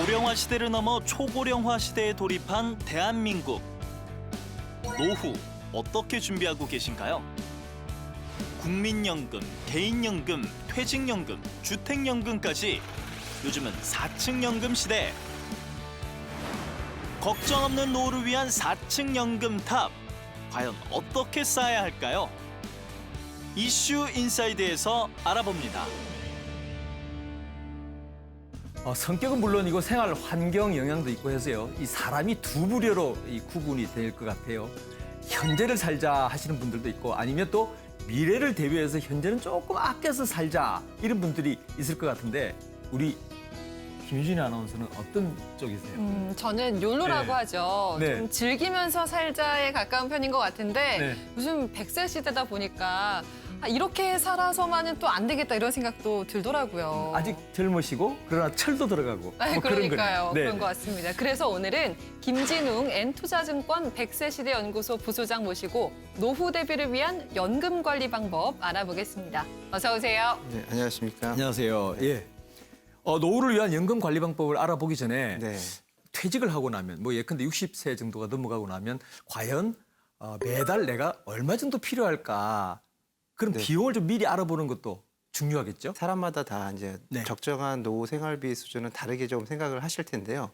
고령화 시대를 넘어 초고령화 시대에 돌입한 대한민국. 노후 어떻게 준비하고 계신가요? 국민연금, 개인연금, 퇴직연금, 주택연금까지 요즘은 4층 연금 시대. 걱정 없는 노후를 위한 4층 연금탑. 과연 어떻게 쌓아야 할까요? 이슈 인사이드에서 알아봅니다. 성격은 물론이고 생활 환경 영향도 있고 해서요. 이 사람이 두 부류로 구분이 될 것 같아요. 현재를 살자 하시는 분들도 있고 아니면 또 미래를 대비해서 현재는 조금 아껴서 살자 이런 분들이 있을 것 같은데 우리 김유진이 아나운서는 어떤 쪽이세요? 저는 욜로라고 네. 하죠. 네. 좀 즐기면서 살자에 가까운 편인 것 같은데 네. 요즘 100세 시대다 보니까 이렇게 살아서만은 또 안 되겠다 이런 생각도 들더라고요. 아직 젊으시고 그러나 철도 들어가고 뭐 그런 그러니까요. 거네요. 네. 그런 것 같습니다. 그래서 오늘은 김진웅 N투자증권 100세 시대 연구소 부소장 모시고 노후 대비를 위한 연금 관리 방법 알아보겠습니다. 어서 오세요. 네, 안녕하십니까. 안녕하세요. 예. 노후를 위한 연금 관리 방법을 알아보기 전에 네. 퇴직을 하고 나면 뭐 예컨대 60세 정도가 넘어가고 나면 과연 매달 내가 얼마 정도 필요할까 그런 네. 비용을 좀 미리 알아보는 것도 중요하겠죠? 사람마다 다 이제 네. 적정한 노후 생활비 수준은 다르게 좀 생각을 하실 텐데요.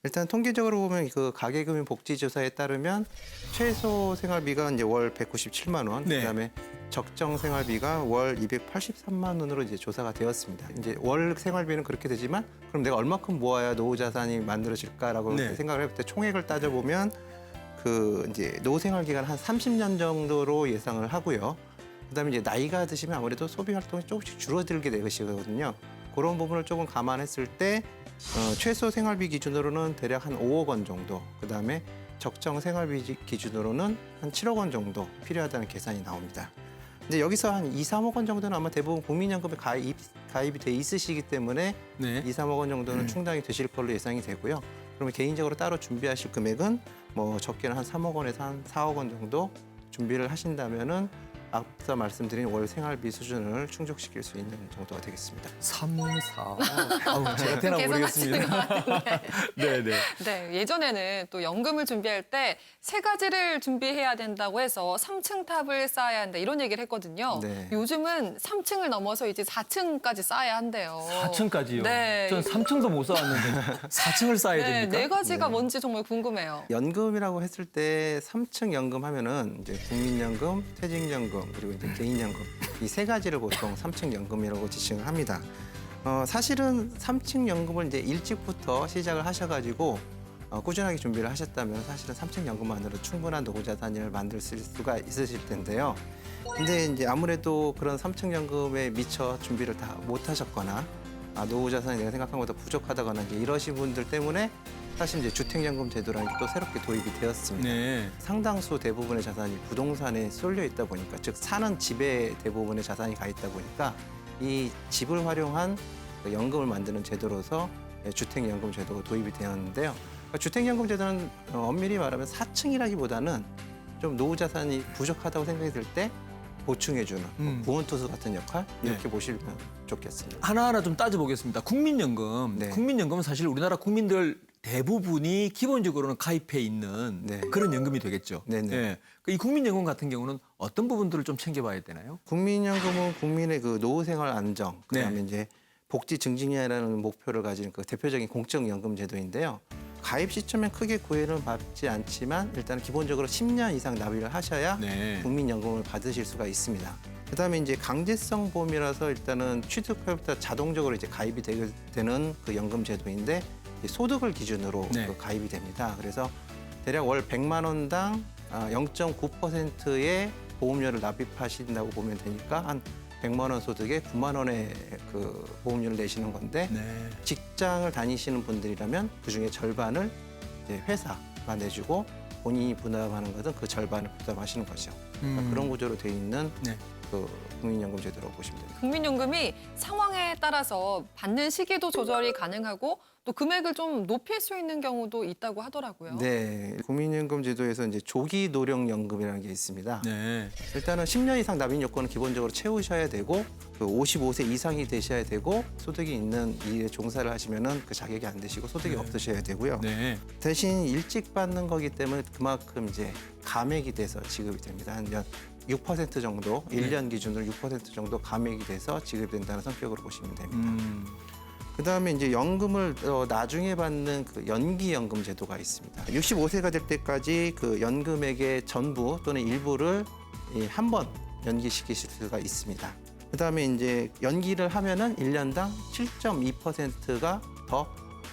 일단 통계적으로 보면 그 가계금융복지조사에 따르면 최소 생활비가 이제 월 197만 원, 네. 그다음에 적정 생활비가 월 283만 원으로 이제 조사가 되었습니다. 이제 월 생활비는 그렇게 되지만 그럼 내가 얼마큼 모아야 노후 자산이 만들어질까라고 네. 생각을 해볼 때 총액을 따져보면 그 이제 노후 생활 기간 한 30년 정도로 예상을 하고요. 그다음에 이제 나이가 드시면 아무래도 소비 활동이 조금씩 줄어들게 되시거든요. 그런 부분을 조금 감안했을 때 최소 생활비 기준으로는 대략 한 5억 원 정도, 그다음에 적정 생활비 기준으로는 한 7억 원 정도 필요하다는 계산이 나옵니다. 이제 여기서 한 2, 3억 원 정도는 아마 대부분 국민연금에 가입이 돼 있으시기 때문에 네. 2, 3억 원 정도는 충당이 되실 걸로 예상이 되고요. 그러면 개인적으로 따로 준비하실 금액은 뭐 적게는 한 3억 원에서 한 4억 원 정도 준비를 하신다면은 앞서 말씀드린 월 생활비 수준을 충족시킬 수 있는 정도가 되겠습니다. 3, 4. 아우, 제가 되나 계산하시는 것 모르겠습니다. 네, 네. 네, 예전에는 또 연금을 준비할 때 세 가지를 준비해야 된다고 해서 3층 탑을 쌓아야 한다 이런 얘기를 했거든요. 네. 요즘은 3층을 넘어서 이제 4층까지 쌓아야 한대요. 4층까지요? 네. 전 3층도 못 쌓았는데 4층을 쌓아야 네, 됩니까? 네 가지가 뭔지 정말 궁금해요. 연금이라고 했을 때 3층 연금 하면은 이제 국민연금, 퇴직연금 그리고 이제 개인연금 이 세 가지를 보통 3층 연금이라고 지칭을 합니다. 사실은 3층 연금을 이제 일찍부터 시작을 하셔가지고 꾸준하게 준비를 하셨다면 사실은 3층 연금만으로 충분한 노후 자산을 만들 수가 있으실 텐데요. 근데 이제 아무래도 그런 3층 연금에 미처 준비를 다 못 하셨거나 노후 자산이 내가 생각한 것보다 부족하다거나 이제 이러신 분들 때문에 사실 이제 주택연금 제도라는 게 또 새롭게 도입이 되었습니다. 네. 상당수 대부분의 자산이 부동산에 쏠려 있다 보니까 즉 사는 집에 대부분의 자산이 가 있다 보니까 이 집을 활용한 그 연금을 만드는 제도로서 주택연금 제도가 도입이 되었는데요. 그러니까 주택연금 제도는 엄밀히 말하면 4층이라기보다는 좀 노후 자산이 부족하다고 생각이 들 때 보충해주는 보온투수 같은 역할 이렇게 네. 보시면 좋겠습니다. 하나하나 좀 따져보겠습니다. 국민연금. 네. 국민연금은 사실 우리나라 국민들 대부분이 기본적으로는 가입해 있는 네. 그런 연금이 되겠죠. 네네. 예. 이 국민연금 같은 경우는 어떤 부분들을 좀 챙겨봐야 되나요? 국민연금은 국민의 그 노후 생활 안정, 그다음에 네. 이제 복지 증진이라는 목표를 가진 그 대표적인 공적연금 제도인데요. 가입 시점에 크게 구애를 받지 않지만 일단 기본적으로 10년 이상 납입을 하셔야 네. 국민연금을 받으실 수가 있습니다. 그다음에 이제 강제성 보험이라서 일단은 취득할부터 자동적으로 이제 가입이 되는 그 연금 제도인데 소득을 기준으로 네. 그 가입이 됩니다. 그래서 대략 월 100만 원당 0.9%의 보험료를 납입하신다고 보면 되니까 한 100만 원 소득에 9만 원의 그 보험료를 내시는 건데 네. 직장을 다니시는 분들이라면 그중에 절반을 이제 회사가 내주고 본인이 부담하는 것은 그 절반을 부담하시는 거죠. 그러니까 그런 구조로 되어 있는 네. 그 국민연금 제도라고 보시면 됩니다. 국민연금이 상황에 따라서 받는 시기도 조절이 가능하고 또 금액을 좀 높일 수 있는 경우도 있다고 하더라고요. 네, 국민연금 제도에서 이제 조기 노령연금이라는 게 있습니다. 네. 일단은 10년 이상 납입 요건을 기본적으로 채우셔야 되고 그 55세 이상이 되셔야 되고 소득이 있는 일에 종사를 하시면은 그 자격이 안 되시고 소득이 없으셔야 되고요. 네. 대신 일찍 받는 거기 때문에 그만큼 이제 감액이 돼서 지급이 됩니다. 한 6% 정도, 1년 기준으로 6% 정도 감액이 돼서 지급된다는 성격으로 보시면 됩니다. 그다음에 이제 연금을 나중에 받는 그 연기연금 제도가 있습니다. 65세가 될 때까지 그 연금액의 전부 또는 일부를 한 번 연기시키실 수가 있습니다. 그다음에 이제 연기를 하면은 1년당 7.2%가 더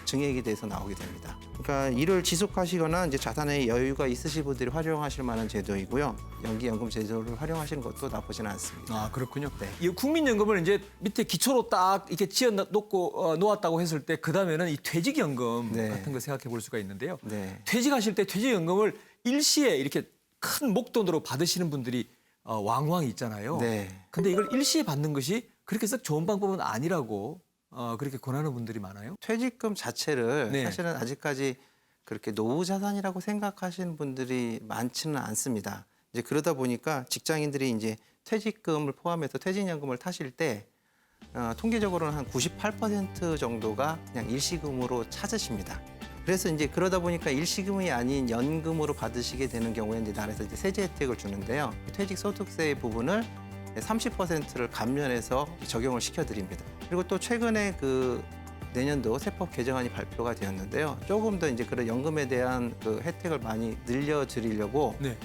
증액이 돼서 나오게 됩니다. 그러니까 이를 지속하시거나 이제 자산에 여유가 있으신 분들이 활용하실 만한 제도이고요. 연기연금 제도를 활용하시는 것도 나쁘지는 않습니다. 아, 그렇군요. 네. 이 국민연금을 이제 밑에 기초로 딱 이렇게 지어 놓고 놓았다고 했을 때 그다음에는 이 퇴직연금 네. 같은 거 생각해 볼 수가 있는데요. 네. 퇴직하실 때 퇴직연금을 일시에 이렇게 큰 목돈으로 받으시는 분들이 왕왕 있잖아요. 네. 근데 이걸 일시에 받는 것이 그렇게 썩 좋은 방법은 아니라고 그렇게 권하는 분들이 많아요. 퇴직금 자체를 네. 사실은 아직까지 그렇게 노후 자산이라고 생각하시는 분들이 많지는 않습니다. 이제 그러다 보니까 직장인들이 이제 퇴직금을 포함해서 퇴직연금을 타실 때 통계적으로는 한 98% 정도가 그냥 일시금으로 찾으십니다. 그래서 이제 그러다 보니까 일시금이 아닌 연금으로 받으시게 되는 경우에 이제 나라에서 이제 세제 혜택을 주는데요. 퇴직소득세 부분을 30%를 감면해서 적용을 시켜드립니다. 그리고 또 최근에 그 내년도 세법 개정안이 발표가 되었는데요. 조금 더 이제 그런 연금에 대한 그 혜택을 많이 늘려드리려고 네.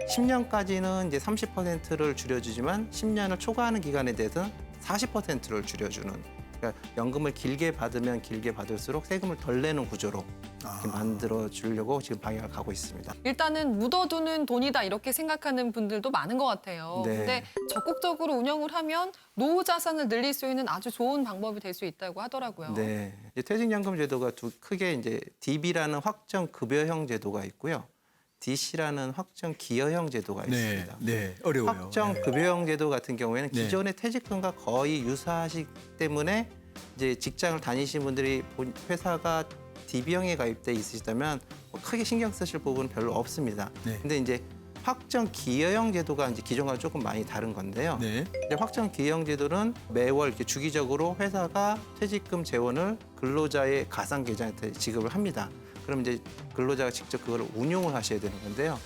10년까지는 이제 30%를 줄여주지만 10년을 초과하는 기간에 대해서는 40%를 줄여주는. 그러니까 연금을 길게 받으면 길게 받을수록 세금을 덜 내는 구조로 이렇게 만들어 주려고 지금 방향을 가고 있습니다. 일단은 묻어두는 돈이다 이렇게 생각하는 분들도 많은 것 같아요. 네. 근데 적극적으로 운영을 하면 노후 자산을 늘릴 수 있는 아주 좋은 방법이 될 수 있다고 하더라고요. 네, 이제 퇴직연금 제도가 크게 이제 DB라는 확정 급여형 제도가 있고요, DC라는 확정 기여형 제도가 있습니다. 네. 어려워요. 확정 네. 급여형 제도 같은 경우에는 네. 기존의 퇴직금과 거의 유사하시기 때문에 이제 직장을 다니신 분들이 회사가 DB형에 가입돼 있으시다면 뭐 크게 신경 쓰실 부분은 별로 없습니다. 네. 근데 이제 확정 기여형 제도가 이제 기존과 조금 많이 다른 건데요. 네. 이제 확정 기여형 제도는 매월 이렇게 주기적으로 회사가 퇴직금 재원을 근로자의 가상 계좌에 지급을 합니다. 그럼 이제 근로자가 직접 그걸 운용을 하셔야 되는 건데요.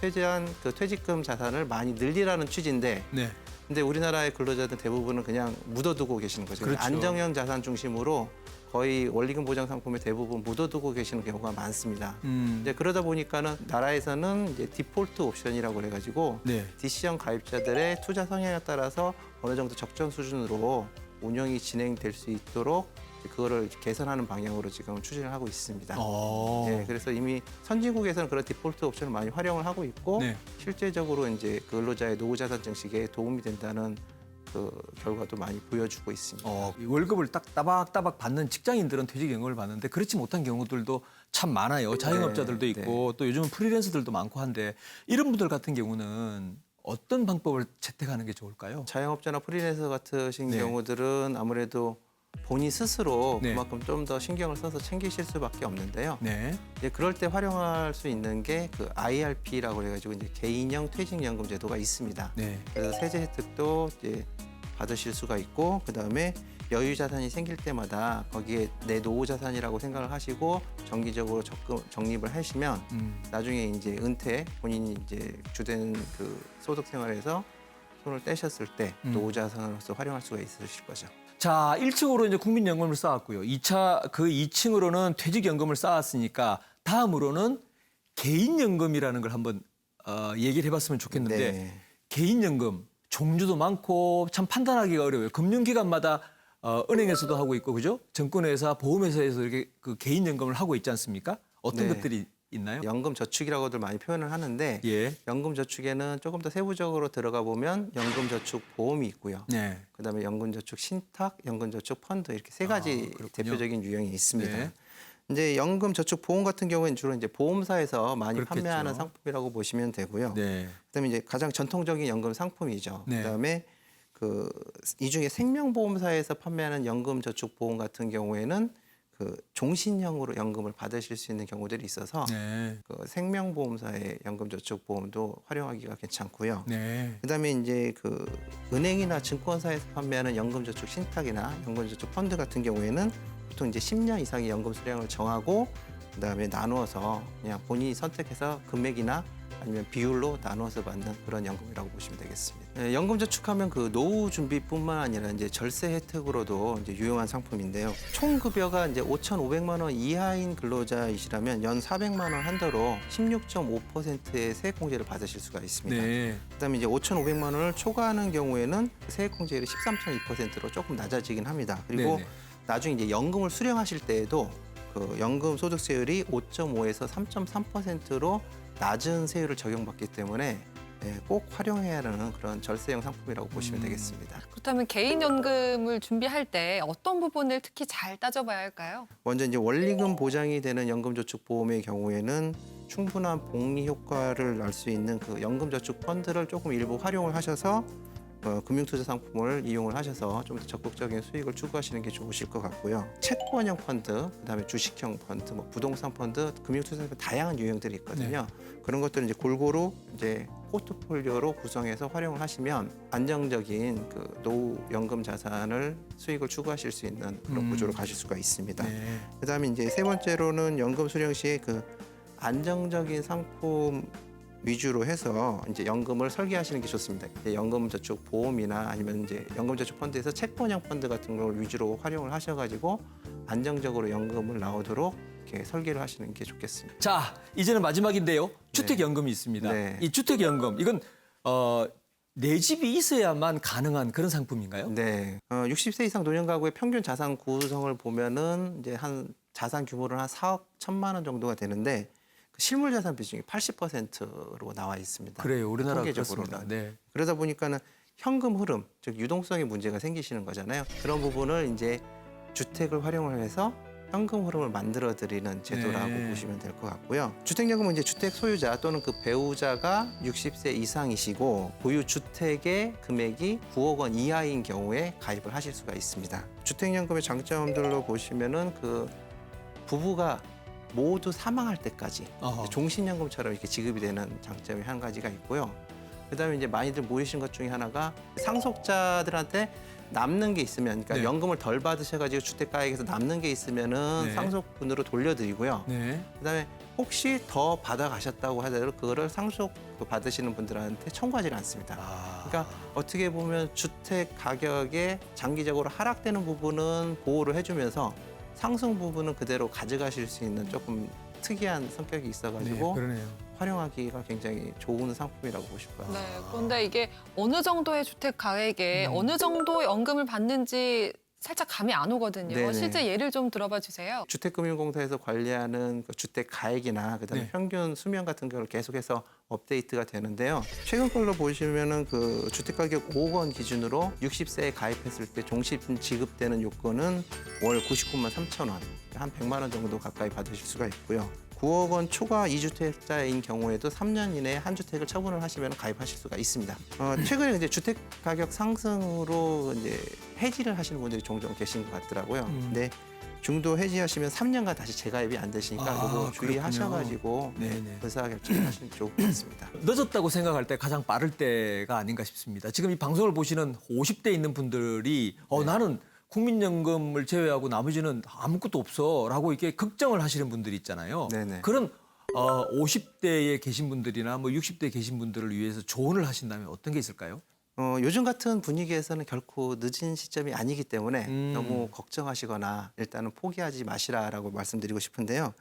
최대한 그 퇴직금 자산을 많이 늘리라는 취지인데, 네. 근데 우리나라의 근로자들 대부분은 그냥 묻어두고 계시는 거죠. 그렇죠. 안정형 자산 중심으로 거의 원리금 보장 상품에 대부분 묻어두고 계시는 경우가 많습니다. 이제 그러다 보니까는 나라에서는 이제 디폴트 옵션이라고 해가지고 네. DC형 가입자들의 투자 성향에 따라서 어느 정도 적정 수준으로 운영이 진행될 수 있도록 그거를 개선하는 방향으로 지금 추진을 하고 있습니다. 네, 그래서 이미 선진국에서는 그런 디폴트 옵션을 많이 활용을 하고 있고 네. 실제적으로 이제 근로자의 노후 자산 증식에 도움이 된다는 그 결과도 많이 보여주고 있습니다. 이 월급을 딱 따박따박 받는 직장인들은 퇴직연금을 받는데 그렇지 못한 경우들도 참 많아요. 자영업자들도 있고 또 요즘은 프리랜서들도 많고 한데 이런 분들 같은 경우는 어떤 방법을 채택하는 게 좋을까요? 자영업자나 프리랜서 같으신 네. 경우들은 아무래도 본인 스스로 네. 그만큼 좀 더 신경을 써서 챙기실 수밖에 없는데요. 네. 이제 그럴 때 활용할 수 있는 게 그 IRP라고 해가지고 이제 개인형 퇴직연금 제도가 있습니다. 네. 그래서 세제 혜택도 이제 받으실 수가 있고, 그 다음에 여유 자산이 생길 때마다 거기에 내 노후 자산이라고 생각을 하시고 정기적으로 적립을 하시면 나중에 이제 은퇴 본인이 이제 주된 그 소득 생활에서 손을 떼셨을 때 노후 자산으로서 활용할 수가 있으실 거죠. 자, 1층으로 이제 국민연금을 쌓았고요. 2층으로는 퇴직연금을 쌓았으니까 다음으로는 개인연금이라는 걸 한번 얘기를 해봤으면 좋겠는데 네. 개인연금 종류도 많고 참 판단하기가 어려워요. 금융기관마다 은행에서도 하고 있고 그죠? 증권회사, 보험회사에서 이렇게 그 개인연금을 하고 있지 않습니까? 어떤 네. 것들이 있나요? 연금 저축이라고들 많이 표현을 하는데 예. 연금 저축에는 조금 더 세부적으로 들어가 보면 연금 저축 보험이 있고요. 네. 그다음에 연금 저축 신탁, 연금 저축 펀드 이렇게 세 가지 그렇군요. 대표적인 유형이 있습니다. 네. 이제 연금 저축 보험 같은 경우에는 주로 이제 보험사에서 많이 그렇겠죠. 판매하는 상품이라고 보시면 되고요. 네. 그다음에 이제 가장 전통적인 연금 상품이죠. 네. 그다음에 이 중에 생명보험사에서 판매하는 연금저축보험 같은 경우에는 그 종신형으로 연금을 받으실 수 있는 경우들이 있어서 네. 그 생명보험사의 연금저축보험도 활용하기가 괜찮고요. 네. 그다음에 이제 그 은행이나 증권사에서 판매하는 연금저축 신탁이나 연금저축 펀드 같은 경우에는 보통 이제 10년 이상의 연금 수령을 정하고 그다음에 나누어서 그냥 본인이 선택해서 금액이나 아니면 비율로 나누어서 받는 그런 연금이라고 보시면 되겠습니다. 네, 연금저축하면 그 노후 준비뿐만 아니라 이제 절세 혜택으로도 이제 유용한 상품인데요. 총 급여가 이제 5,500만 원 이하인 근로자이시라면 연 400만 원 한도로 16.5%의 세액공제를 받으실 수가 있습니다. 네. 그다음에 이제 5,500만 원을 초과하는 경우에는 세액공제율이 13.2%로 조금 낮아지긴 합니다. 그리고 네네. 나중에 이제 연금을 수령하실 때에도 그 연금 소득세율이 5.5에서 3.3%로 낮은 세율을 적용받기 때문에 꼭 활용해야 하는 그런 절세형 상품이라고 보시면 되겠습니다. 그렇다면 개인연금을 준비할 때 어떤 부분을 특히 잘 따져봐야 할까요? 먼저 이제 원리금 보장이 되는 연금저축보험의 경우에는 충분한 복리 효과를 낼 수 있는 그 연금저축 펀드를 조금 일부 활용을 하셔서 금융투자 상품을 이용을 하셔서 좀 더 적극적인 수익을 추구하시는 게 좋으실 것 같고요. 채권형 펀드, 그다음에 주식형 펀드, 뭐 부동산 펀드, 금융투자 상품 다양한 유형들이 있거든요. 그런 것들을 이제 골고루 이제 포트폴리오로 구성해서 활용을 하시면 안정적인 그 노후 연금 자산을 수익을 추구하실 수 있는 그런 구조로 가실 수가 있습니다. 네. 그다음에 이제 세 번째로는 연금 수령 시에 그 안정적인 상품 위주로 해서 이제 연금을 설계하시는 게 좋습니다. 이제 연금저축 보험이나 아니면 이제 연금저축 펀드에서 채권형 펀드 같은 걸 위주로 활용을 하셔가지고 안정적으로 연금을 나오도록 이렇게 설계를 하시는 게 좋겠습니다. 자, 이제는 마지막인데요. 주택연금이 있습니다. 네. 이 주택연금 이건 내 집이 있어야만 가능한 그런 상품인가요? 네, 60세 이상 노년 가구의 평균 자산 구성을 보면은 이제 한 자산 규모는 한 4억 1천만 원 정도가 되는데 그 실물 자산 비중이 80%로 나와 있습니다. 그래요. 우리나라 통계적으로는. 그렇습니다. 네. 그러다 보니까는 현금 흐름, 즉 유동성의 문제가 생기시는 거잖아요. 그런 부분을 이제 주택을 활용을 해서 현금 흐름을 만들어 드리는 제도라고 네. 보시면 될 것 같고요. 주택연금은 이제 주택 소유자 또는 그 배우자가 60세 이상이시고 보유 주택의 금액이 9억 원 이하인 경우에 가입을 하실 수가 있습니다. 주택연금의 장점들로 보시면은 그 부부가 모두 사망할 때까지 어허. 종신연금처럼 이렇게 지급이 되는 장점이 한 가지가 있고요. 그다음에 이제 많이들 모이신 것 중에 하나가 상속자들한테 남는 게 있으면, 그러니까 네. 연금을 덜 받으셔가지고 주택가액에서 남는 게 있으면은 네. 상속분으로 돌려드리고요. 네. 그다음에 혹시 더 받아가셨다고 하더라도 그거를 상속 받으시는 분들한테 청구하지는 않습니다. 아. 그러니까 어떻게 보면 주택 가격에 장기적으로 하락되는 부분은 보호를 해주면서 상승 부분은 그대로 가져가실 수 있는 조금 특이한 성격이 있어가지고 네, 그러네요. 활용하기가 굉장히 좋은 상품이라고 보실 거예요. 네, 그런데 이게 어느 정도의 주택 가액에 어느 정도 연금을 받는지 살짝 감이 안 오거든요. 네네. 실제 예를 좀 들어봐 주세요. 주택금융공사에서 관리하는 그 주택 가액이나 그다음에 네. 평균 수명 같은 걸 계속해서 업데이트가 되는데요. 최근 걸로 보시면은 그 주택 가격 5억 원 기준으로 60세에 가입했을 때 종신 지급되는 요건은 월 99만 3천 원, 한 100만 원 정도 가까이 받으실 수가 있고요. 9억 원 초과 2주택자인 경우에도 3년 이내에 한 주택을 처분을 하시면 가입하실 수가 있습니다. 최근에 이제 주택 가격 상승으로 이제 해지를 하시는 분들이 종종 계신 것 같더라고요. 근데 중도 해지하시면 3년간 다시 재가입이 안 되시니까 아, 이거 주의하셔가지고 네네. 의사결정을 하시는 게 좋을 것 같습니다. 늦었다고 생각할 때 가장 빠를 때가 아닌가 싶습니다. 지금 이 방송을 보시는 50대 있는 분들이 나는 국민연금을 제외하고 나머지는 아무것도 없어라고 이렇게 걱정을 하시는 분들이 있잖아요. 네네. 그런 50대에 계신 분들이나 뭐 60대에 계신 분들을 위해서 조언을 하신다면 어떤 게 있을까요? 요즘 같은 분위기에서는 결코 늦은 시점이 아니기 때문에 너무 걱정하시거나 일단은 포기하지 마시라라고 말씀드리고 싶은데요.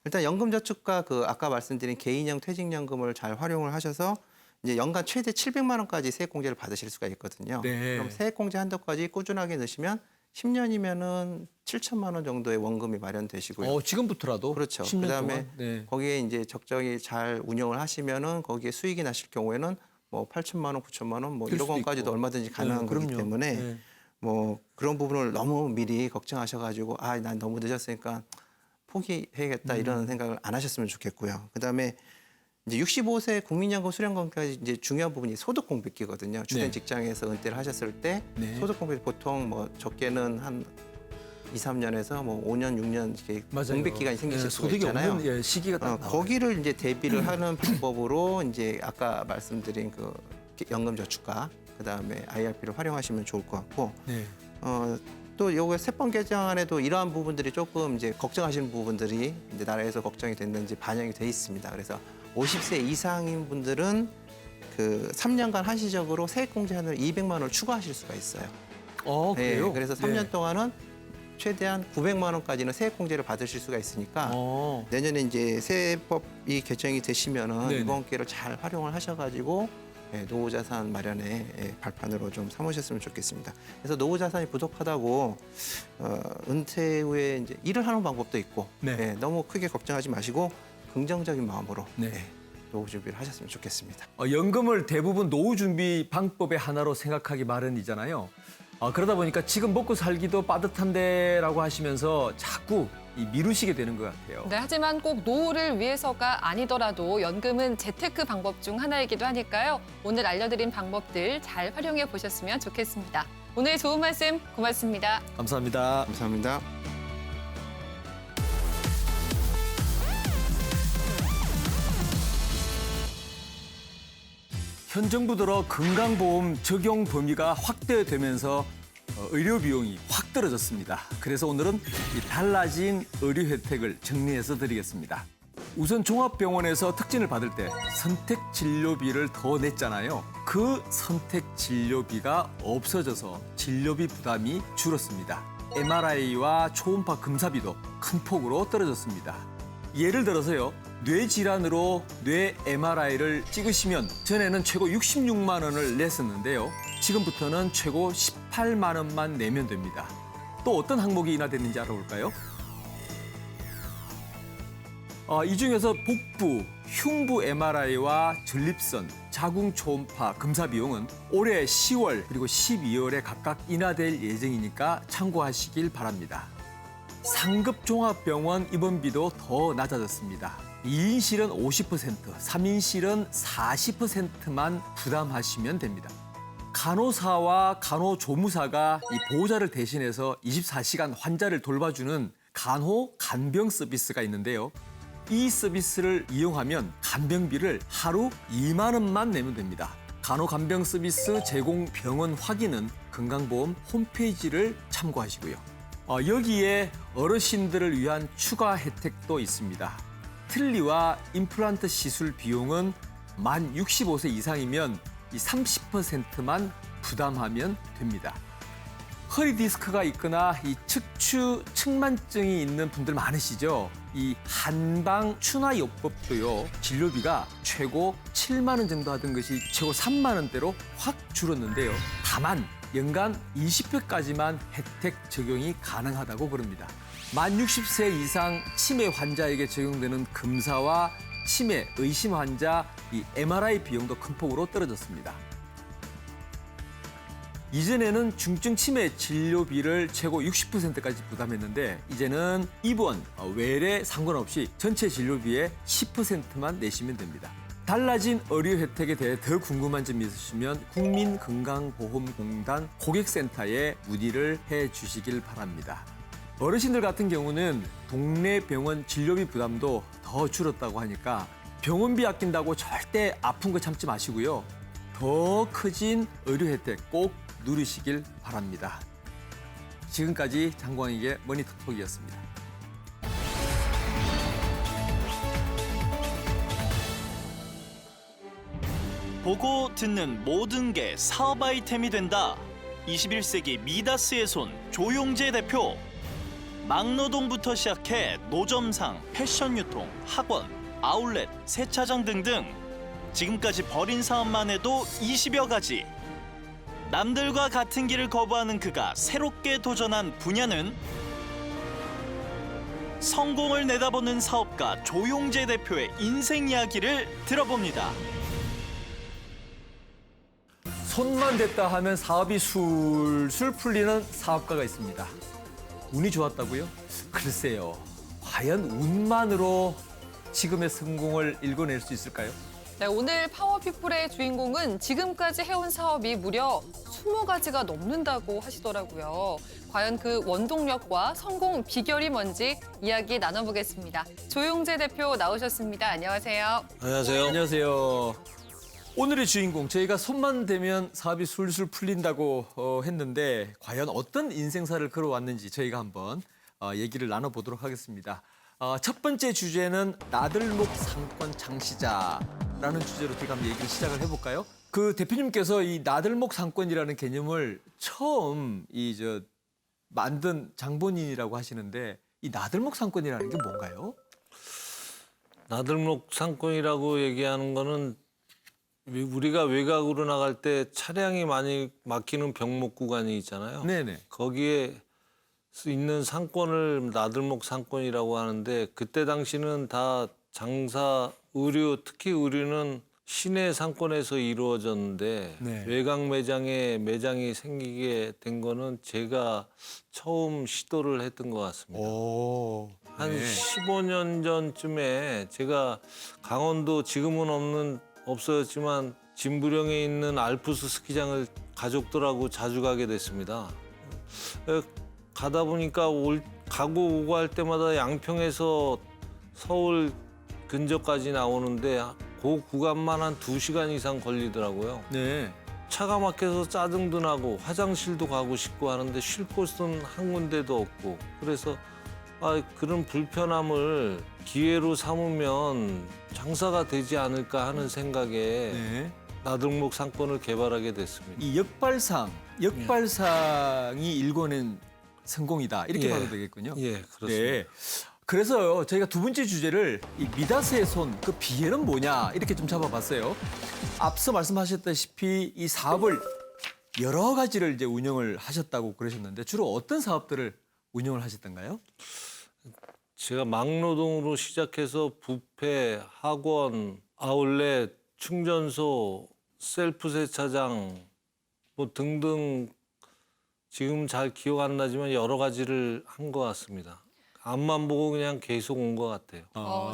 일단 연금저축과 그 아까 말씀드린 개인형 퇴직연금을 잘 활용을 하셔서 이제 연간 최대 700만 원까지 세액공제를 받으실 수가 있거든요. 네. 그럼 세액공제 한도까지 꾸준하게 넣으시면 10년이면은 7천만 원 정도의 원금이 마련되시고요. 지금부터라도 그렇죠. 10년 그다음에 동안. 네. 거기에 이제 적정히 잘 운영을 하시면은 거기에 수익이 나실 경우에는 뭐 8천만 원, 9천만 원, 뭐 될 1억 수도 원까지도 있고. 얼마든지 가능한 네, 거기 그럼요. 때문에 네. 뭐 그런 부분을 너무 미리 걱정하셔가지고 난 너무 늦었으니까 포기해야겠다 이런 생각을 안 하셨으면 좋겠고요. 그다음에 이제 65세 국민연금 수령권까지 이제 중요한 부분이 소득 공백기거든요. 주된 네. 직장에서 은퇴를 하셨을 때 네. 소득 공백기 보통 뭐 적게는 한 2, 3년에서 뭐 5년, 6년 이렇게 맞아요. 공백 기간이 생기실 예, 수가 소득이 있잖아요. 없는 예, 시기가 딱 나와요. 거기를 이제 대비를 하는 방법으로 이제 아까 말씀드린 그 연금저축과 그다음에 IRP를 활용하시면 좋을 것 같고 네. 또 요거 세법 개정안에도 이러한 부분들이 조금 이제 걱정하시는 부분들이 이제 나라에서 걱정이 됐는지 반영이 돼 있습니다. 그래서 50세 이상인 분들은 그 3년간 한시적으로 세액공제한을 200만 원을 추가하실 수가 있어요. 그래요? 그래서 3년 동안은 최대한 900만 원까지는 세액공제를 받으실 수가 있으니까 내년에 이제 세법이 개정이 되시면은 네네. 이번 기회를 잘 활용을 하셔가지고 노후자산 마련에 발판으로 좀 삼으셨으면 좋겠습니다. 그래서 노후자산이 부족하다고 은퇴 후에 이제 일을 하는 방법도 있고 네. 너무 크게 걱정하지 마시고 긍정적인 마음으로 네. 노후 준비를 하셨으면 좋겠습니다. 연금을 대부분 노후 준비 방법의 하나로 생각하기 마련이잖아요. 그러다 보니까 지금 먹고 살기도 빠듯한데라고 하시면서 자꾸 미루시게 되는 것 같아요. 네, 하지만 꼭 노후를 위해서가 아니더라도 연금은 재테크 방법 중 하나이기도 하니까요. 오늘 알려드린 방법들 잘 활용해 보셨으면 좋겠습니다. 오늘 좋은 말씀 고맙습니다. 감사합니다. 감사합니다. 현 정부 들어 건강보험 적용 범위가 확대되면서 의료 비용이 확 떨어졌습니다. 그래서 오늘은 이 달라진 의료 혜택을 정리해서 드리겠습니다. 우선 종합병원에서 특진을 받을 때 선택 진료비를 더 냈잖아요. 그 선택 진료비가 없어져서 진료비 부담이 줄었습니다. MRI와 초음파 검사비도 큰 폭으로 떨어졌습니다. 예를 들어서요. 뇌질환으로 뇌 MRI를 찍으시면 전에는 최고 66만 원을 냈었는데요. 지금부터는 최고 18만 원만 내면 됩니다. 또 어떤 항목이 인하됐는지 알아볼까요? 이 중에서 복부, 흉부 MRI와 전립선, 자궁 초음파 검사 비용은 올해 10월 그리고 12월에 각각 인하될 예정이니까 참고하시길 바랍니다. 상급 종합병원 입원비도 더 낮아졌습니다. 2인실은 50%, 3인실은 40%만 부담하시면 됩니다. 간호사와 간호조무사가 이 보호자를 대신해서 24시간 환자를 돌봐주는 간호 간병 서비스가 있는데요. 이 서비스를 이용하면 간병비를 하루 2만 원만 내면 됩니다. 간호 간병 서비스 제공 병원 확인은 건강보험 홈페이지를 참고하시고요. 여기에 어르신들을 위한 추가 혜택도 있습니다. 틀니와 임플란트 시술 비용은 만 65세 이상이면 이 30%만 부담하면 됩니다. 허리 디스크가 있거나 이 척추 측만증이 있는 분들 많으시죠? 이 한방 추나요법도요. 진료비가 최고 7만 원 정도 하던 것이 최고 3만 원대로 확 줄었는데요. 다만 연간 20회까지만 혜택 적용이 가능하다고 그럽니다. 만 60세 이상 치매 환자에게 적용되는 검사와 치매 의심 환자 이 MRI 비용도 큰 폭으로 떨어졌습니다. 이전에는 중증 치매 진료비를 최고 60%까지 부담했는데 이제는 입원, 외래 상관없이 전체 진료비의 10%만 내시면 됩니다. 달라진 의료 혜택에 대해 더 궁금한 점이 있으시면 국민건강보험공단 고객센터에 문의를 해주시길 바랍니다. 어르신들 같은 경우는 동네 병원 진료비 부담도 더 줄었다고 하니까 병원비 아낀다고 절대 아픈 거 참지 마시고요. 더 커진 의료 혜택 꼭 누리시길 바랍니다. 지금까지 장광익의 머니톡톡이었습니다. 보고 듣는 모든 게 사업 아이템이 된다. 21세기 미다스의 손 조용재 대표. 막노동부터 시작해 노점상, 패션 유통, 학원, 아울렛, 세차장 등등 지금까지 벌인 사업만 해도 20여 가지. 남들과 같은 길을 거부하는 그가 새롭게 도전한 분야는 성공을 내다보는 사업가 조용재 대표의 인생 이야기를 들어봅니다. 손만 댔다 하면 사업이 술술 풀리는 사업가가 있습니다. 운이 좋았다고요? 글쎄요. 과연 운만으로 지금의 성공을 일궈낼 수 있을까요? 네, 오늘 파워피플의 주인공은 지금까지 해온 사업이 무려 20가지가 넘는다고 하시더라고요. 과연 그 원동력과 성공 비결이 뭔지 이야기 나눠보겠습니다. 조용재 대표 나오셨습니다. 안녕하세요. 안녕하세요. 안녕하세요. 오늘의 주인공, 저희가 손만 대면 사업이 술술 풀린다고 했는데 과연 어떤 인생사를 걸어왔는지 저희가 한번 얘기를 나눠보도록 하겠습니다. 첫 번째 주제는 나들목 상권 창시자라는 주제로 제가 한번 얘기를 시작을 해볼까요? 그 대표님께서 이 나들목 상권이라는 개념을 처음 만든 장본인이라고 하시는데 이 나들목 상권이라는 게 뭔가요? 나들목 상권이라고 얘기하는 거는 우리가 외곽으로 나갈 때 차량이 많이 막히는 병목 구간이 있잖아요. 네네. 거기에 있는 상권을 나들목 상권이라고 하는데 그때 당시는 다 장사, 의류, 특히 의류는 시내 상권에서 이루어졌는데 네. 외곽 매장이 생기게 된 거는 제가 처음 시도를 했던 것 같습니다. 오. 한 네. 15년 전쯤에 제가 강원도 지금은 없어졌지만 진부령에 있는 알프스 스키장을 가족들하고 자주 가게 됐습니다. 가다 보니까 가고 오고 할 때마다 양평에서 서울 근처까지 나오는데 그 구간만 한 2시간 이상 걸리더라고요. 네. 차가 막혀서 짜증도 나고 화장실도 가고 싶고 하는데 쉴 곳은 한 군데도 없고 그래서 그런 불편함을 기회로 삼으면 장사가 되지 않을까 하는 생각에 네. 나들목 상권을 개발하게 됐습니다. 이 역발상이 일궈낸 성공이다 이렇게 예. 봐도 되겠군요. 예, 그렇습니다. 네. 그래서 저희가 두 번째 주제를 이 미다스의 손, 그 비애는 뭐냐 이렇게 좀 잡아봤어요. 앞서 말씀하셨다시피 이 사업을 여러 가지를 이제 운영을 하셨다고 그러셨는데 주로 어떤 사업들을 운영을 하셨던가요? 제가 막노동으로 시작해서 뷔페, 학원, 아울렛, 충전소, 셀프 세차장 뭐 등등 지금 잘 기억 안 나지만 여러 가지를 한 것 같습니다. 앞만 보고 그냥 계속 온 것 같아요.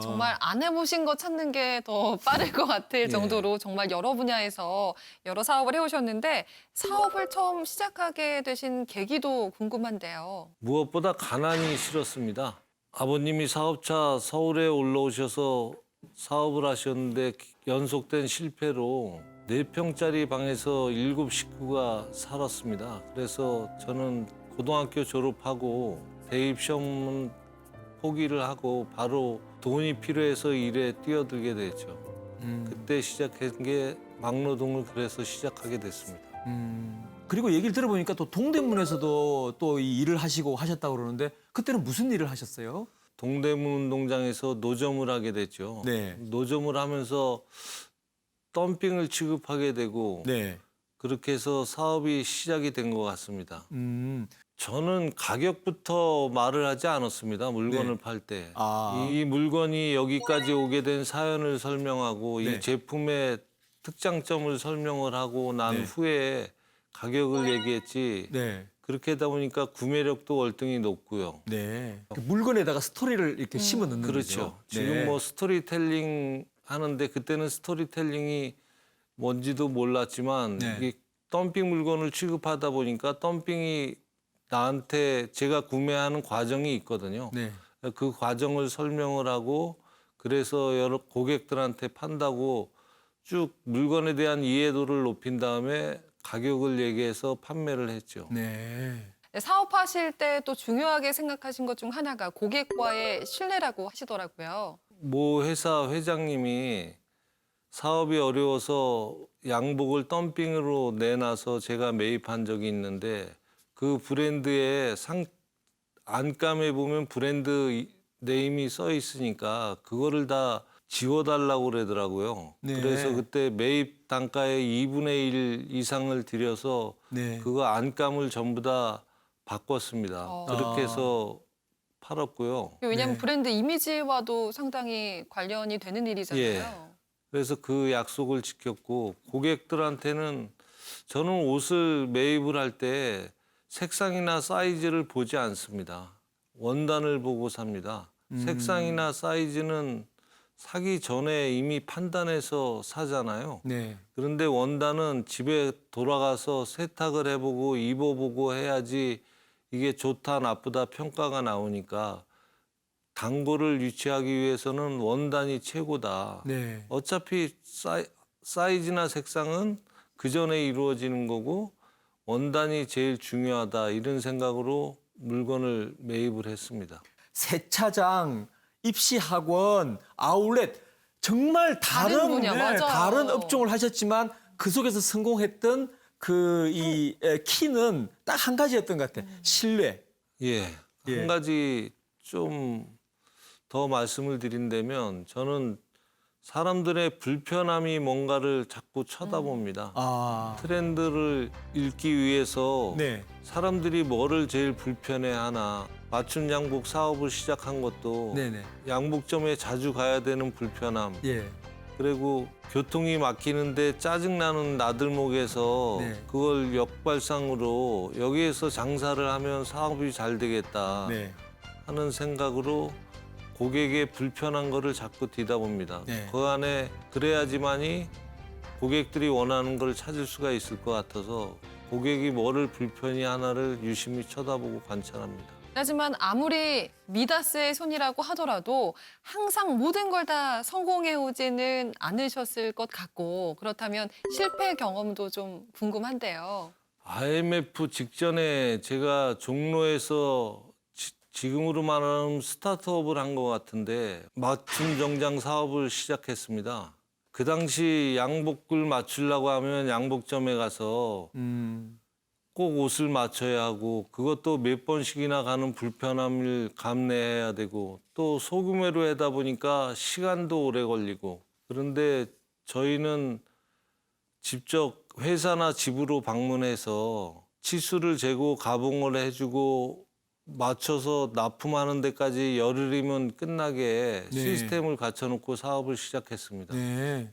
정말 안 해보신 거 찾는 게 더 빠를 것 같을 정도로 정말 여러 분야에서 여러 사업을 해오셨는데 사업을 처음 시작하게 되신 계기도 궁금한데요. 무엇보다 가난이 싫었습니다. 아버님이 사업차 서울에 올라오셔서 사업을 하셨는데 연속된 실패로 4평짜리 방에서 7 식구가 살았습니다. 그래서 저는 고등학교 졸업하고 대입 시험은 포기를 하고 바로 돈이 필요해서 일에 뛰어들게 됐죠. 그때 시작한 게 막노동을 그래서 시작하게 됐습니다. 그리고 얘기를 들어보니까 또 동대문에서도 또 이 일을 하시고 하셨다고 그러는데 그때는 무슨 일을 하셨어요? 동대문 운동장에서 노점을 하게 됐죠. 네. 노점을 하면서 덤핑을 취급하게 되고 네. 그렇게 해서 사업이 시작이 된 것 같습니다. 저는 가격부터 말을 하지 않았습니다. 물건을 네. 팔 때. 아. 이 물건이 여기까지 오게 된 사연을 설명하고 네. 이 제품의 특장점을 설명을 하고 난 네. 후에 가격을 얘기했지. 네. 그렇게 하다 보니까 구매력도 월등히 높고요. 네. 그 물건에다가 스토리를 이렇게 심어 넣는 그렇죠. 거죠. 지금 네. 뭐 스토리텔링 하는데 그때는 스토리텔링이 뭔지도 몰랐지만 네. 이게 덤핑 물건을 취급하다 보니까 덤핑이 나한테 제가 구매하는 과정이 있거든요. 네. 그 과정을 설명을 하고 그래서 여러 고객들한테 판다고 쭉 물건에 대한 이해도를 높인 다음에 가격을 얘기해서 판매를 했죠. 네. 사업하실 때 또 중요하게 생각하신 것 중 하나가 고객과의 신뢰라고 하시더라고요. 모 회사 회장님이 사업이 어려워서 양복을 덤핑으로 내놔서 제가 매입한 적이 있는데 그 브랜드의 안감에 보면 브랜드 네임이 써 있으니까 그거를 다 지워달라고 그러더라고요. 네. 그래서 그때 매입 단가의 2분의 1 이상을 들여서 네. 그거 안감을 전부 다 바꿨습니다. 그렇게 해서 팔았고요. 왜냐하면 네. 브랜드 이미지와도 상당히 관련이 되는 일이잖아요. 그래서 그 약속을 지켰고 고객들한테는 저는 옷을 매입을 할 때 색상이나 사이즈를 보지 않습니다. 원단을 보고 삽니다. 색상이나 사이즈는 사기 전에 이미 판단해서 사잖아요. 네. 그런데 원단은 집에 돌아가서 세탁을 해보고 입어보고 해야지 이게 좋다 나쁘다 평가가 나오니까 단골을 유치하기 위해서는 원단이 최고다. 네. 어차피 사이즈나 색상은 그 전에 이루어지는 거고 원단이 제일 중요하다 이런 생각으로 물건을 매입을 했습니다. 세차장, 입시학원, 아울렛 정말 다른 다른 분야, 맞아요. 다른 업종을 하셨지만 그 속에서 성공했던 그 이 키는 딱 한 가지였던 것 같아요. 신뢰. 예. 예. 한 가지 좀 더 말씀을 드린다면 저는 사람들의 불편함이 뭔가를 자꾸 쳐다봅니다. 아, 트렌드를 읽기 위해서 네. 사람들이 뭐를 제일 불편해하나. 맞춤 양복 사업을 시작한 것도 네네. 양복점에 자주 가야 되는 불편함. 예. 그리고 교통이 막히는데 짜증나는 나들목에서 네. 그걸 역발상으로 여기에서 장사를 하면 사업이 잘 되겠다 네. 하는 생각으로 고객의 불편한 거를 자꾸 뒤다봅니다. 네. 그 안에 그래야지만이 고객들이 원하는 걸 찾을 수가 있을 것 같아서 고객이 뭐를 불편히 하나를 유심히 쳐다보고 관찰합니다. 하지만 아무리 미다스의 손이라고 하더라도 항상 모든 걸 다 성공해 오지는 않으셨을 것 같고 그렇다면 실패 경험도 좀 궁금한데요. IMF 직전에 제가 종로에서 지금으로 말하면 스타트업을 한 것 같은데 맞춤 정장 사업을 시작했습니다. 그 당시 양복을 맞추려고 하면 양복점에 가서 꼭 옷을 맞춰야 하고 그것도 몇 번씩이나 가는 불편함을 감내해야 되고 또 소규모로 하다 보니까 시간도 오래 걸리고 그런데 저희는 직접 회사나 집으로 방문해서 치수를 재고 가봉을 해주고 맞춰서 납품하는 데까지 열흘이면 끝나게 네. 시스템을 갖춰놓고 사업을 시작했습니다. 네.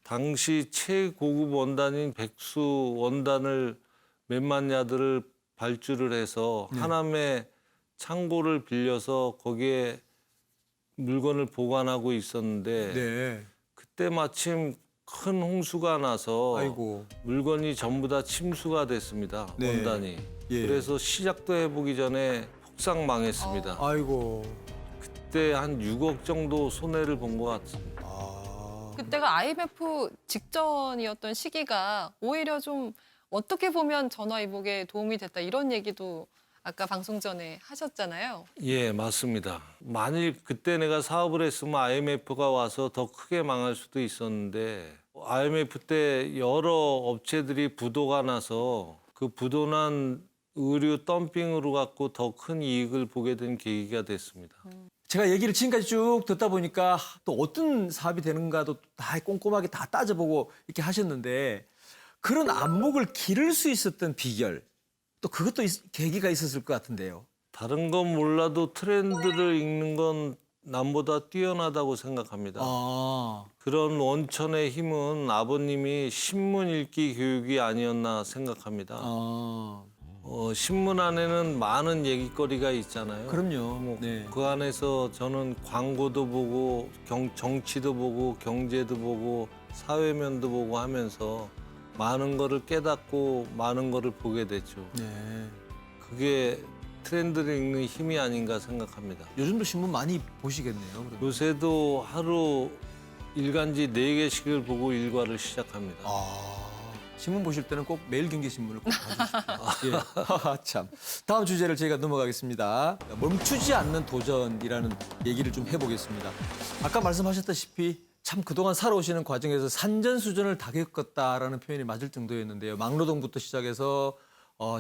당시 최고급 원단인 백수 원단을 몇만 야드를 발주를 해서 네. 하남에 창고를 빌려서 거기에 물건을 보관하고 있었는데 네. 그때 마침 큰 홍수가 나서 아이고. 물건이 전부 다 침수가 됐습니다. 네. 원단이. 예. 그래서 시작도 해보기 전에 폭삭 망했습니다. 아이고. 그때 한 6억 정도 손해를 본 것 같습니다. 아. 그때가 IMF 직전이었던 시기가 오히려 좀 어떻게 보면 전화위복에 도움이 됐다 이런 얘기도 아까 방송 전에 하셨잖아요. 예, 맞습니다. 만일 그때 내가 사업을 했으면 IMF가 와서 더 크게 망할 수도 있었는데 IMF 때 여러 업체들이 부도가 나서 그 부도난 의류 덤핑으로 갖고 더 큰 이익을 보게 된 계기가 됐습니다. 제가 얘기를 지금까지 쭉 듣다 보니까 또 어떤 사업이 되는가도 다 꼼꼼하게 다 따져보고 이렇게 하셨는데 그런 안목을 기를 수 있었던 비결 또 그것도 계기가 있었을 것 같은데요. 다른 건 몰라도 트렌드를 읽는 건 남보다 뛰어나다고 생각합니다. 아, 그런 원천의 힘은 아버님이 신문 읽기 교육이 아니었나 생각합니다. 아, 신문 안에는 많은 얘기거리가 있잖아요. 그럼요. 네. 그 안에서 저는 광고도 보고 정치도 보고 경제도 보고 사회면도 보고 하면서 많은 거를 깨닫고 많은 거를 보게 됐죠. 네. 그게 트렌드를 읽는 힘이 아닌가 생각합니다. 요즘도 신문 많이 보시겠네요. 그러면. 요새도 하루 일간지 4개씩을 보고 일과를 시작합니다. 아, 신문 보실 때는 꼭 매일경제신문을 꼭 봐주시죠. 예. 하하, 참. 다음 주제를 저희가 넘어가겠습니다. 멈추지 않는 도전이라는 얘기를 좀 해보겠습니다. 아까 말씀하셨다시피 참 그동안 살아오시는 과정에서 산전수전을 다 겪었다라는 표현이 맞을 정도였는데요. 막노동부터 시작해서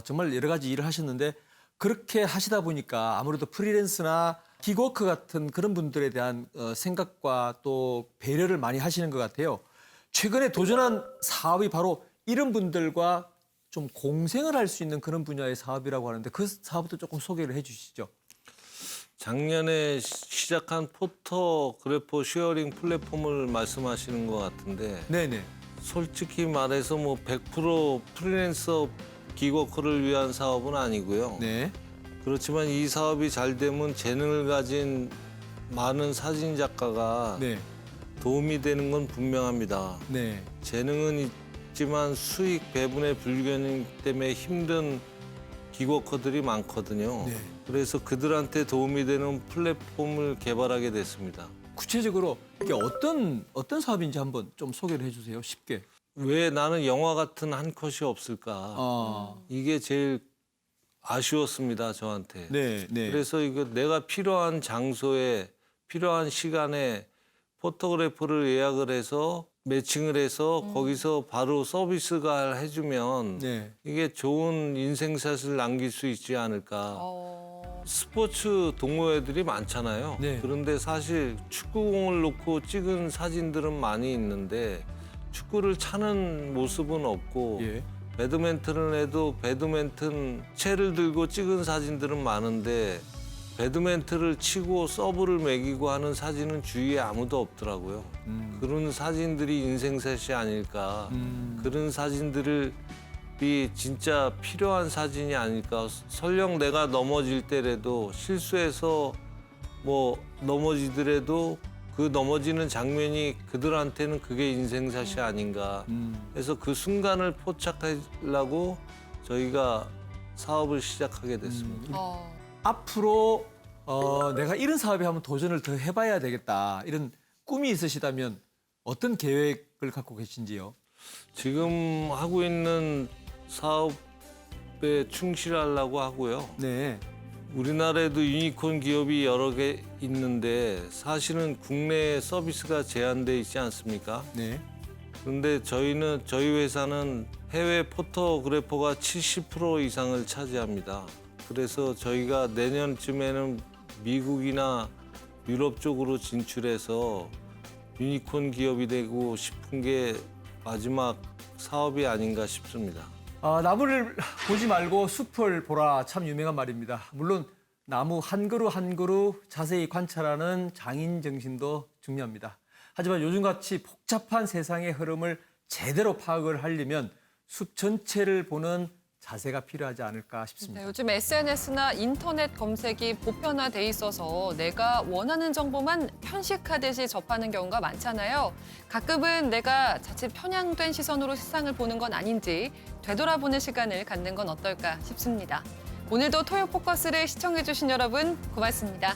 정말 여러 가지 일을 하셨는데 그렇게 하시다 보니까 아무래도 프리랜서나 기그워크 같은 그런 분들에 대한 생각과 또 배려를 많이 하시는 것 같아요. 최근에 도전한 사업이 바로 이런 분들과 좀 공생을 할 수 있는 그런 분야의 사업이라고 하는데 그 사업도 조금 소개를 해 주시죠. 작년에 시작한 포토그래퍼 쉐어링 플랫폼을 말씀하시는 것 같은데 네네. 솔직히 말해서 뭐 100% 프리랜서 기워커를 위한 사업은 아니고요. 네. 그렇지만 이 사업이 잘 되면 재능을 가진 많은 사진 작가가 네. 도움이 되는 건 분명합니다. 네. 재능은 있지만 수익 배분의 불균형 때문에 힘든 기워커들이 많거든요. 네. 그래서 그들한테 도움이 되는 플랫폼을 개발하게 됐습니다. 구체적으로 이게 어떤 사업인지 한번 좀 소개를 해주세요. 쉽게. 왜 나는 영화 같은 한 컷이 없을까? 아, 이게 제일 아쉬웠습니다, 저한테. 네, 네. 그래서 이거 내가 필요한 장소에 필요한 시간에 포토그래퍼를 예약을 해서 매칭을 해서 거기서 바로 서비스가 해주면 네. 이게 좋은 인생샷을 남길 수 있지 않을까. 어, 스포츠 동호회들이 많잖아요. 네. 그런데 사실 축구공을 놓고 찍은 사진들은 많이 있는데 축구를 차는 모습은 없고 예. 배드민턴을 해도 배드민턴 채를 들고 찍은 사진들은 많은데 배드민턴을 치고 서브를 매기고 하는 사진은 주위에 아무도 없더라고요. 그런 사진들이 인생샷이 아닐까. 그런 사진들이 진짜 필요한 사진이 아닐까. 설령 내가 넘어질 때라도 실수해서 뭐 넘어지더라도 그 넘어지는 장면이 그들한테는 그게 인생샷이 아닌가. 그래서 그 순간을 포착하려고 저희가 사업을 시작하게 됐습니다. 어. 앞으로 내가 이런 사업에 한번 도전을 더 해봐야 되겠다. 이런 꿈이 있으시다면 어떤 계획을 갖고 계신지요? 지금 하고 있는 사업에 충실하려고 하고요. 네. 우리나라에도 유니콘 기업이 여러 개 있는데 사실은 국내 서비스가 제한돼 있지 않습니까? 네. 그런데 저희 회사는 해외 포토그래퍼가 70% 이상을 차지합니다. 그래서 저희가 내년쯤에는 미국이나 유럽 쪽으로 진출해서 유니콘 기업이 되고 싶은 게 마지막 사업이 아닌가 싶습니다. 나무를 보지 말고 숲을 보라 참 유명한 말입니다. 물론 나무 한 그루 한 그루 자세히 관찰하는 장인 정신도 중요합니다. 하지만 요즘같이 복잡한 세상의 흐름을 제대로 파악을 하려면 숲 전체를 보는 자세가 필요하지 않을까 싶습니다. 네, 요즘 SNS나 인터넷 검색이 보편화돼 있어서 내가 원하는 정보만 편식하듯이 접하는 경우가 많잖아요. 가끔은 내가 자칫 편향된 시선으로 세상을 보는 건 아닌지 되돌아보는 시간을 갖는 건 어떨까 싶습니다. 오늘도 토요 포커스를 시청해주신 여러분 고맙습니다.